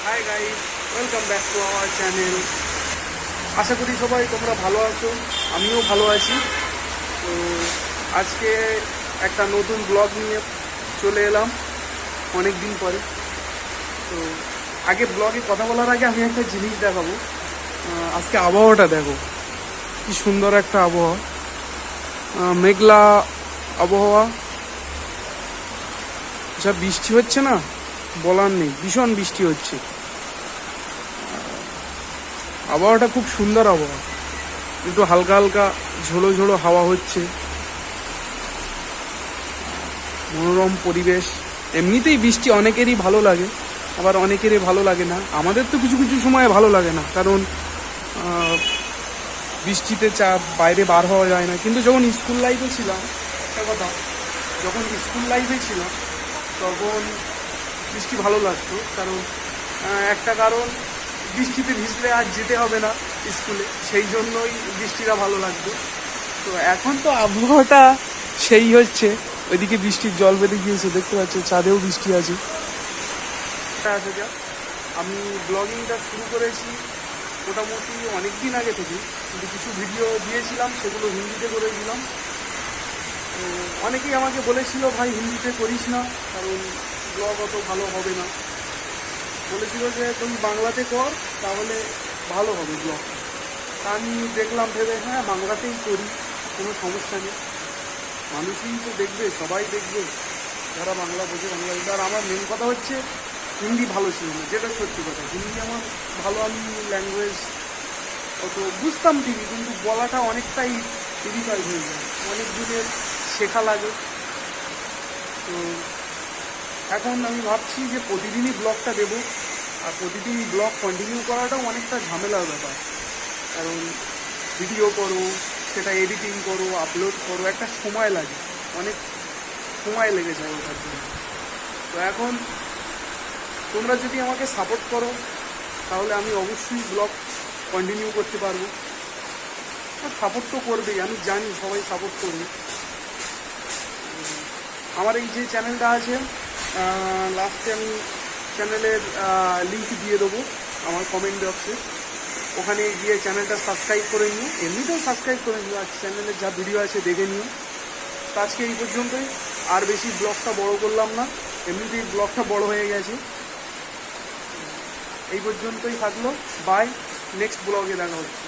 High guys, welcome back to our channel. আশা করি সবাই তোমরা ভালো আছো, আমিও ভালো আছি। তো আজকে একটা নতুন ব্লগ নিয়ে চলে এলাম অনেক দিন পরে। তো আগে ব্লগে কথা বলার আগে আমি একটা জিনিস দেখাবো। আজকে আবহাওয়াটা দেখো, কি সুন্দর একটা আবহাওয়া, মেঘলা আবহাওয়া। যা বৃষ্টি হচ্ছে না বলার নেই, ভীষণ বৃষ্টি হচ্ছে। আবহাওয়াটা খুব সুন্দর আবহাওয়া, একটু হালকা হালকা ঝোড়ো ঝোড়ো হাওয়া হচ্ছে, মনোরম পরিবেশ। এমনিতেই বৃষ্টি অনেকেরই ভালো লাগে, আবার অনেকেরই ভালো লাগে না। আমাদের তো কিছু কিছু সময় ভালো লাগে না, কারণ বৃষ্টিতে বাইরে বার হওয়া যায় না। কিন্তু যখন স্কুল লাইফে ছিলাম, একটা কথা, যখন স্কুল লাইফে ছিলাম তখন বৃষ্টি ভালো লাগতো। কারণ একটা কারণ, বৃষ্টিতে ভিজলে আর যেতে হবে না স্কুলে, সেই জন্যই বৃষ্টিটা ভালো লাগতো। তো এখন তো আবহাওয়াটা সেই হচ্ছে, ওইদিকে বৃষ্টির জল বেঁধে গিয়েছে, দেখতে পাচ্ছ চাঁদেও বৃষ্টি আছে। আসা যাক, আমি ব্লগিংটা শুরু করেছি মোটামুটি অনেক দিন আগে থেকে, কিন্তু কিছু ভিডিও দিয়েছিলাম, সেগুলো হিন্দিতে করেছিলাম। তো অনেকেই আমাকে বলেছিল ভাই হিন্দিতে করিস না, কারণ ব্লগ অত ভালো হবে না। বলেছিল যে তুমি বাংলাতে কর, তাহলে ভালো হবে ব্লগ। তা আমি দেখলাম, ভেবে হ্যাঁ বাংলাতেই করি, কোনো সমস্যা নেই। মানুষই তো দেখবে, সবাই দেখবে, যারা বাংলা বোঝে বাংলা দেখবে। আর আমার মেন কথা হচ্ছে হিন্দি ভালো ছিল না, যেটা সত্যি কথা। হিন্দি আমার ভালো, আমি ল্যাঙ্গুয়েজ অত বুঝতাম ঠিকই, কিন্তু বলাটা অনেকটাই ডিফিকাল্ট হয়ে যায়, অনেক দিনের শেখা লাগে। তো এখন আমি ভাবছি যে প্রতিদিনই ব্লগটা দেবো, আর প্রতিদিন ব্লগ কন্টিনিউ করাটাও অনেকটা ঝামেলার ব্যাপার। কারণ ভিডিও করো, সেটা এডিটিং করো, আপলোড করো, একটা সময় লাগে, অনেক সময় লেগে যায় ওটার জন্য। তো এখন তোমরা যদি আমাকে সাপোর্ট করো, তাহলে আমি অবশ্যই ব্লগ কন্টিনিউ করতে পারবো। আর সাপোর্ট তো করবেই, আমি জানি সবাই সাপোর্ট করবে। আমার এই যে চ্যানেলটা আছে, লাস্টে আমি চ্যানেলের লিঙ্ক দিয়ে দেবো আমার কমেন্ট বক্সে, ওখানে গিয়ে চ্যানেলটা সাবস্ক্রাইব করে নিও। এমনিতেও সাবস্ক্রাইব করে নিও, আর চ্যানেলের যা ভিডিও আছে দেখে নিও। তো আজকে এই পর্যন্তই, আর বেশি ব্লগটা বড় করলাম না, এমনিতেই ব্লগটা বড় হয়ে গেছে। এই পর্যন্তই থাকলো, বাই, নেক্সট ব্লগে দেখা হচ্ছে।